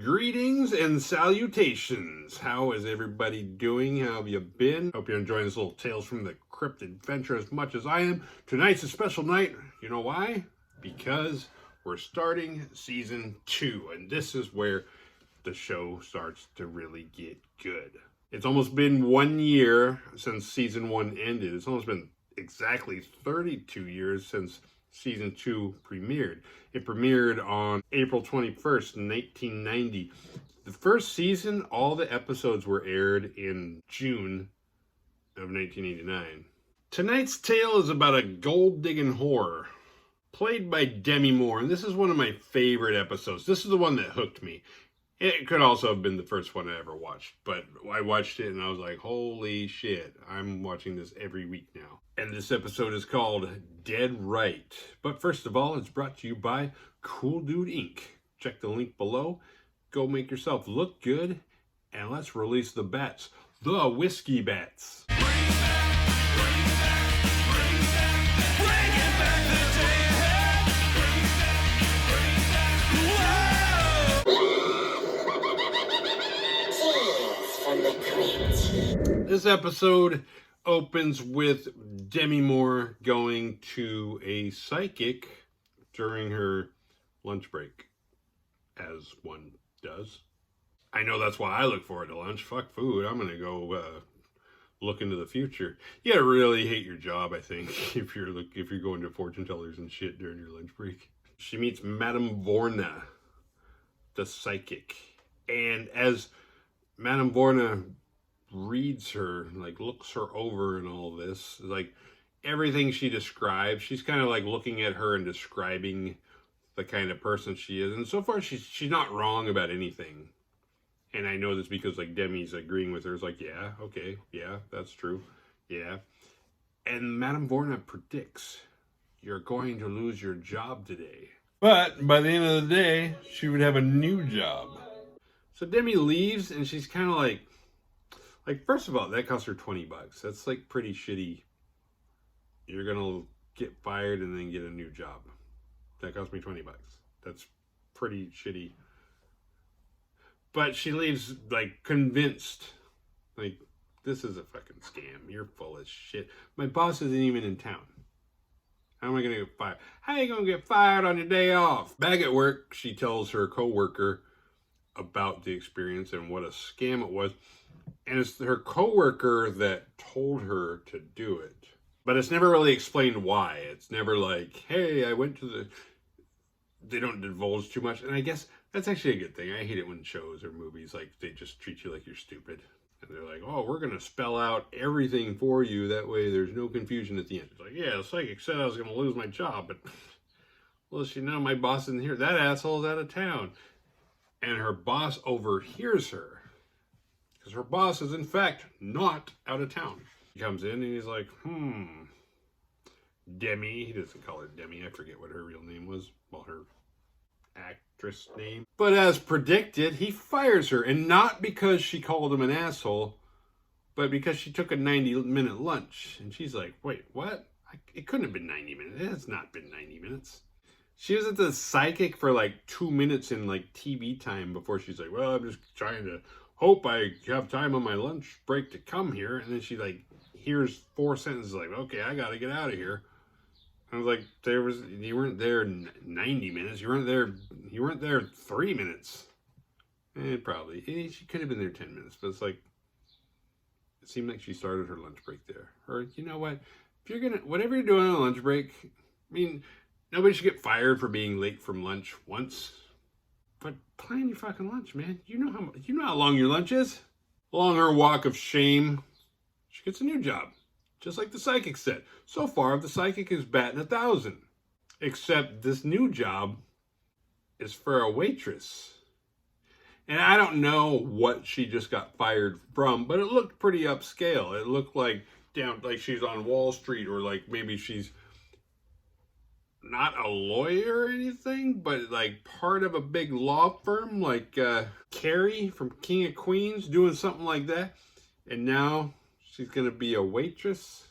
Greetings and salutations. How is everybody doing? How have you been? Hope you're enjoying this little Tales from the Crypt adventure as much as I am. Tonight's a special night. You know why? Because we're starting season 2, and this is where the show starts to really get good. It's almost been 1 year since season 1 ended. It's almost been exactly 32 years since season 2 premiered. It premiered on April 21st, 1990. The first season, all the episodes were aired in June of 1989. Tonight's tale is about a gold-digging whore played by Demi Moore, and this is one of my favorite episodes. This is the one that hooked me. It could also have been the first one I ever watched, but I watched it and I was like, holy shit, I'm watching this every week now. And this episode is called Dead Right. But first of all, it's brought to you by Cool Dude Inc. Check the link below. Go make yourself look good, and let's release the bats. The Whiskey Bats. This episode opens with Demi Moore going to a psychic during her lunch break, as one does. I know that's why I look forward to lunch. Fuck food. I'm going to go look into the future. You really hate your job, I think, if you're going to fortune tellers and shit during your lunch break. She meets Madame Vorna, the psychic. And as Madame Vorna reads her, like looks her over and all this, like everything she describes, she's kind of like looking at her and describing the kind of person she is. And so far, she's not wrong about anything. And I know this because like Demi's agreeing with her. It's like, yeah, okay, yeah, that's true, yeah. And Madame Vorna predicts you're going to lose your job today. But by the end of the day, she would have a new job. So Demi leaves, and she's kind of like, first of all, that cost her $20. That's like pretty shitty. You're gonna get fired and then get a new job. That cost me $20. That's pretty shitty. But she leaves like convinced, like, this is a fucking scam. You're full of shit. My boss isn't even in town. How am I gonna get fired? How are you gonna get fired on your day off? Back at work, she tells her coworker about the experience and what a scam it was. And it's her coworker that told her to do it. But it's never really explained why. It's never like, hey, I went to the... They don't divulge too much. And I guess that's actually a good thing. I hate it when shows or movies, like, they just treat you like you're stupid. And they're like, oh, we're going to spell out everything for you. That way there's no confusion at the end. It's like, yeah, the psychic said I was going to lose my job. But, well, she know my boss isn't here. That asshole's out of town. And her boss overhears her. Because her boss is, in fact, not out of town. He comes in and he's like, Demi. He doesn't call her Demi. I forget what her real name was. Well, her actress name. But as predicted, he fires her. And not because she called him an asshole, but because she took a 90-minute lunch. And she's like, wait, what? It couldn't have been 90 minutes. It has not been 90 minutes. She was at the psychic for like 2 minutes in like TV time before she's like, well, I'm just trying to hope I have time on my lunch break to come here. And then she like hears 4 sentences like, okay, I got to get out of here. I was like, you weren't there 90 minutes. You weren't there 3 minutes. Probably. She could have been there 10 minutes, but it's like, it seemed like she started her lunch break there. Or you know what? If whatever you're doing on a lunch break, I mean, nobody should get fired for being late from lunch once. But plan your fucking lunch, man. You know how long your lunch is. Along her walk of shame, she gets a new job. Just like the psychic said. So far, the psychic is batting 1,000. Except this new job is for a waitress. And I don't know what she just got fired from, but it looked pretty upscale. It looked like she's on Wall Street, or like maybe she's not a lawyer or anything, but like part of a big law firm, like Carrie from King of Queens, doing something like that. And now she's gonna be a waitress.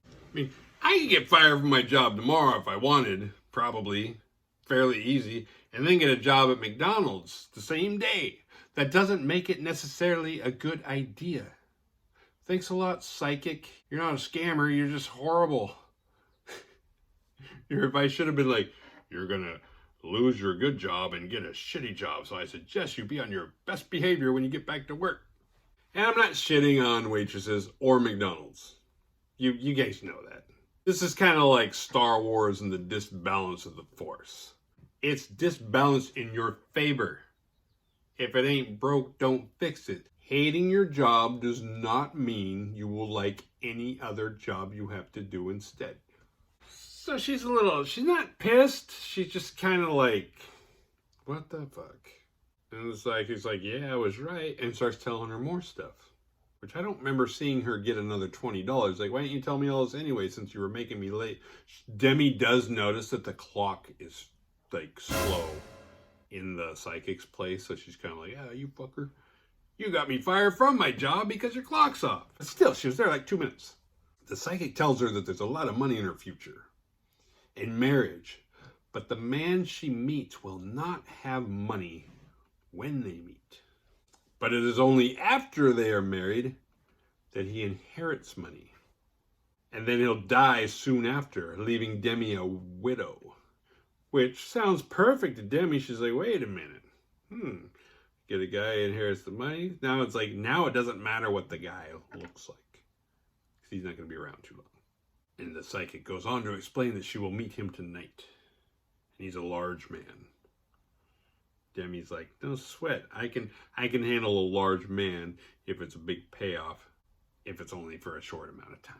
I mean, I could get fired from my job tomorrow if I wanted, probably, fairly easy. and then get a job at McDonald's the same day. That doesn't make it necessarily a good idea. Thanks a lot, psychic. You're not a scammer, you're just horrible. Your advice should have been like, you're gonna lose your good job and get a shitty job, so I suggest you be on your best behavior when you get back to work. And I'm not shitting on waitresses or McDonald's. You guys know that. This is kind of like Star Wars and the disbalance of the Force. It's disbalanced in your favor. If it ain't broke, don't fix it. Hating your job does not mean you will like any other job you have to do instead. So she's not pissed. She's just kind of like, what the fuck? And it's like, he's like, yeah, I was right. And starts telling her more stuff. Which I don't remember seeing her get another $20. Like, why didn't you tell me all this anyway since you were making me late? Demi does notice that the clock is, like, slow in the psychic's place. So she's kind of like, yeah, you fucker. You got me fired from my job because your clock's off. But still, she was there like 2 minutes. The psychic tells her that there's a lot of money in her future. In marriage. But the man she meets will not have money when they meet. But it is only after they are married that he inherits money. And then he'll die soon after, leaving Demi a widow. Which sounds perfect to Demi. She's like, wait a minute. Get a guy who inherits the money. Now it's like, now it doesn't matter what the guy looks like. Because he's not going to be around too long. And the psychic goes on to explain that she will meet him tonight. And he's a large man. Demi's like, no sweat. I can handle a large man if it's a big payoff, if it's only for a short amount of time.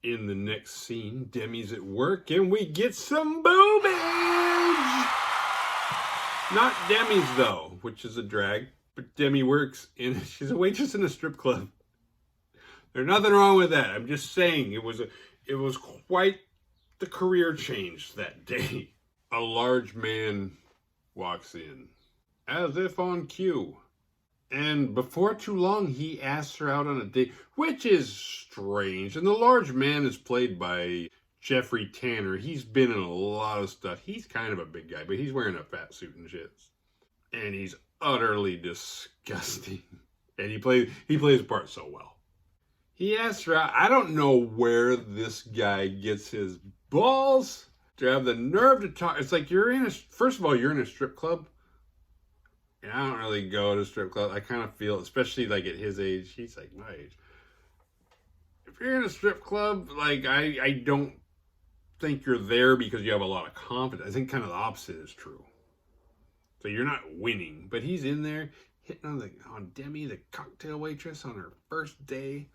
In the next scene, Demi's at work and we get some boobies! Not Demi's though, which is a drag, but Demi works in, she's a waitress in a strip club. There's nothing wrong with that. I'm just saying it was quite the career change that day. A large man walks in, as if on cue. And before too long, he asks her out on a date, which is strange. And the large man is played by Jeffrey Tanner. He's been in a lot of stuff. He's kind of a big guy, but he's wearing a fat suit and shit. And he's utterly disgusting. And he plays the part so well. He asks her out. I don't know where this guy gets his balls to have the nerve to talk. It's like first of all, you're in a strip club. And I don't really go to strip club. I kind of feel, especially like at his age, he's like my age. If you're in a strip club, like I don't think you're there because you have a lot of confidence. I think kind of the opposite is true. So you're not winning, but he's in there hitting on Demi, the cocktail waitress, on her first day,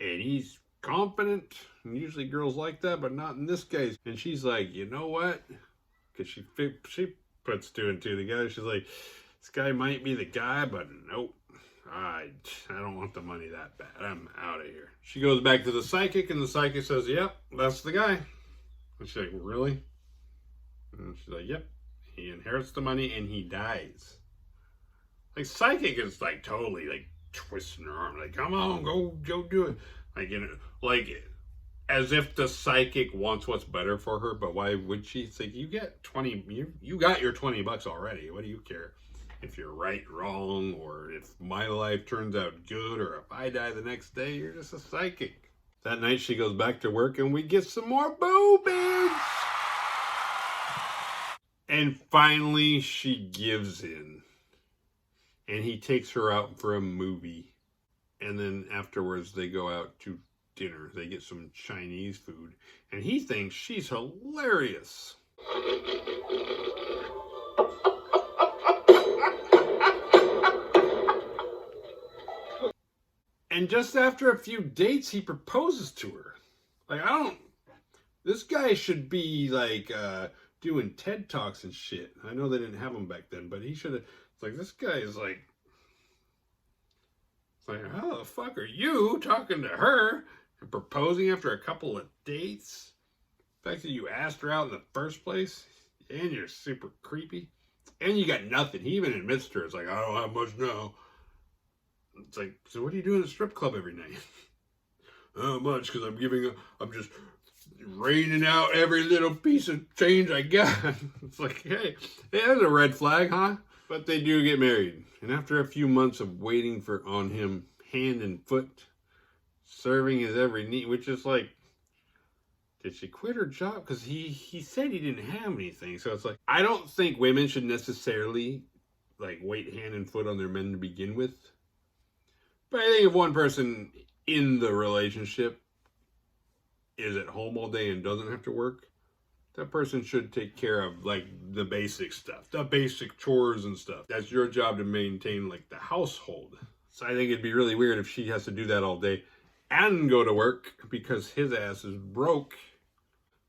and he's confident. And usually girls like that, but not in this case. And she's like, you know what? Because she puts two and two together. She's like, this guy might be the guy, but nope. I don't want the money that bad. I'm out of here. She goes back to the psychic, and the psychic says, yep, that's the guy. And she's like, really? And she's like, yep. He inherits the money, and he dies. Like, psychic is, like, totally, like, twisting her arm. Like, come on, go do it. Like, you know, like, as if the psychic wants what's better for her, but why would she? It's like, you get 20, you got your $20 already. What do you care if you're right, wrong, or if my life turns out good, or if I die the next day? You're just a psychic. That night she goes back to work and we get some more boobies. And finally she gives in. And he takes her out for a movie. And then afterwards they go out to dinner. They get some Chinese food. And he thinks she's hilarious. And just after a few dates, he proposes to her. Like, this guy should be like doing TED Talks and shit. I know they didn't have them back then, but he should have. It's like, this guy is like, it's like, how the fuck are you talking to her and proposing after a couple of dates? The fact that you asked her out in the first place, and you're super creepy, and you got nothing. He even admits to her, it's like, I don't have much now. It's like, so what do you do in a strip club every night? Not much, because I'm just raining out every little piece of change I got. It's like, hey, there's a red flag, huh? But they do get married. And after a few months of waiting on him hand and foot, serving his every need, which is like, did she quit her job? Because he said he didn't have anything. So it's like, I don't think women should necessarily like wait hand and foot on their men to begin with. But I think if one person in the relationship is at home all day and doesn't have to work, that person should take care of like the basic stuff, the basic chores and stuff. That's your job to maintain like the household. So I think it'd be really weird if she has to do that all day and go to work because his ass is broke.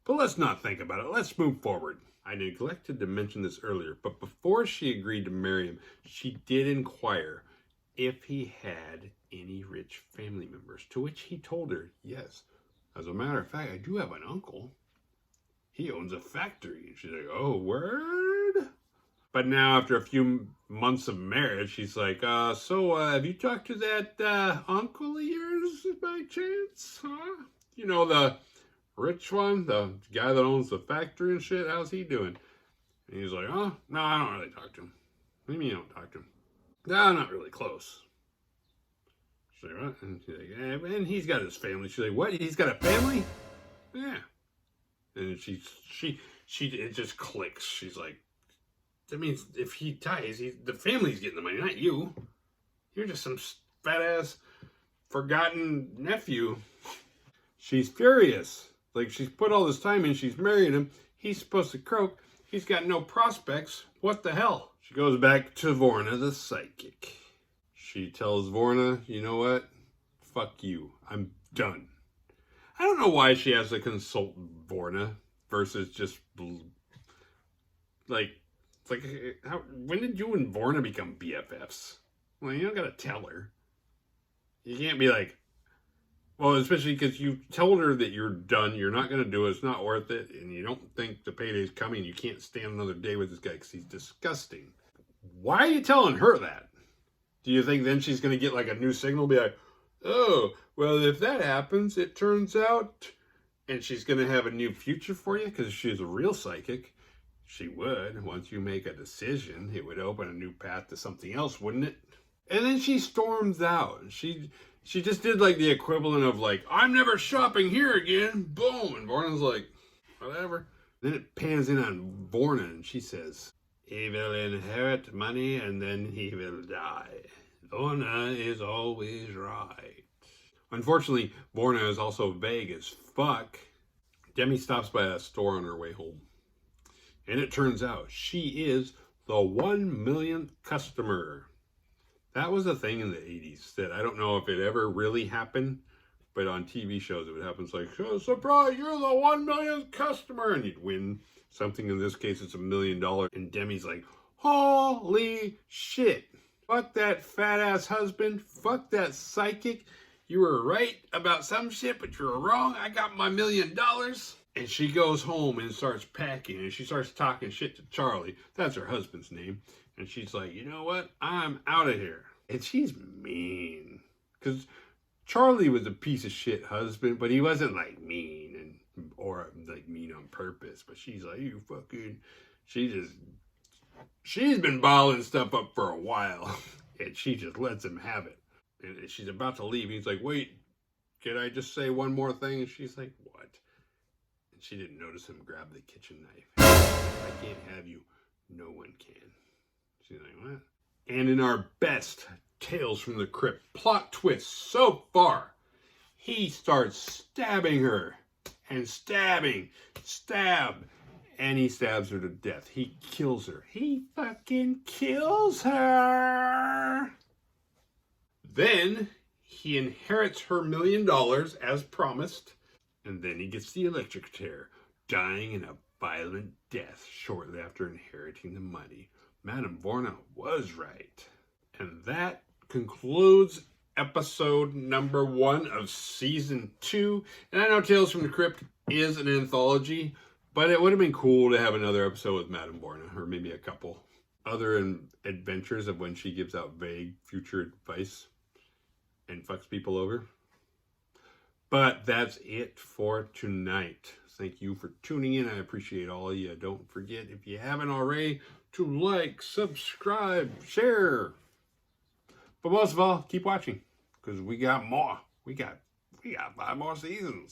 But let's not think about it. Let's move forward. I neglected to mention this earlier, but before she agreed to marry him, she did inquire if he had any rich family members, to which he told her, yes. As a matter of fact, I do have an uncle. He owns a factory. She's like, oh, word? But now, after a few months of marriage, she's like, so have you talked to that uncle of yours by chance? Huh? You know, the rich one, the guy that owns the factory and shit, how's he doing? And he's like, oh, no, I don't really talk to him. What do you mean you don't talk to him? No, not really close. She's like, what? And she's like, and he's got his family. She's like, what? He's got a family? Yeah. And it just clicks. She's like, that means if he dies, the family's getting the money, not you. You're just some fat ass forgotten nephew. She's furious. Like, she's put all this time in, she's married him. He's supposed to croak. He's got no prospects. What the hell? She goes back to Vorna, the psychic. She tells Vorna, you know what? Fuck you. I'm done. I don't know why she has to consult Vorna versus just like, it's like, when did you and Vorna become BFFs? Well, you don't gotta tell her. You can't be like, well, especially because you told her that you're done, you're not going to do it, it's not worth it, and you don't think the payday's coming, you can't stand another day with this guy because he's disgusting. Why are you telling her that? Do you think then she's going to get like a new signal, be like, oh, well, if that happens, it turns out, and she's going to have a new future for you because she's a real psychic? She would. Once you make a decision, it would open a new path to something else, wouldn't it? And then she storms out. She just did like the equivalent of like, I'm never shopping here again. Boom. And Vorna's like, whatever. Then it pans in on Vorna and she says, he will inherit money and then he will die. Vorna is always right. Unfortunately, Vorna is also vague as fuck. Demi stops by a store on her way home. And it turns out she is the 1 millionth customer. That was a thing in the 80s that I don't know if it ever really happened, but on TV shows it would happen. It's like, oh, surprise, you're the 1 millionth customer, and you'd win something. In this case, it's $1 million. And Demi's like, holy shit. Fuck that fat ass husband. Fuck that psychic. You were right about some shit, but you were wrong. I got my $1 million. And she goes home and starts packing, and she starts talking shit to Charlie. That's her husband's name. And she's like, you know what? I'm out of here. And she's mean. Because Charlie was a piece of shit husband, but he wasn't like mean or like mean on purpose. But she's like, you fucking, she's been bottling stuff up for a while. And she just lets him have it. And she's about to leave. He's like, wait, can I just say one more thing? And she's like, what? And she didn't notice him grab the kitchen knife. I can't have you. No one can. She's like, what? And in our best Tales from the Crypt plot twist so far, he starts stabbing her and stab, and he stabs her to death. He kills her. He fucking kills her. Then he inherits her $1 million as promised, and then he gets the electric chair, dying in a violent death shortly after inheriting the money. Madame Vorna was right. And that concludes episode number 1 of season 2. And I know Tales from the Crypt is an anthology, but it would have been cool to have another episode with Madame Vorna, or maybe a couple other adventures of when she gives out vague future advice and fucks people over. But that's it for tonight. Thank you for tuning in. I appreciate all of you. Don't forget, if you haven't already, to like, subscribe, share. But most of all, keep watching, because we got more. We got 5 more seasons.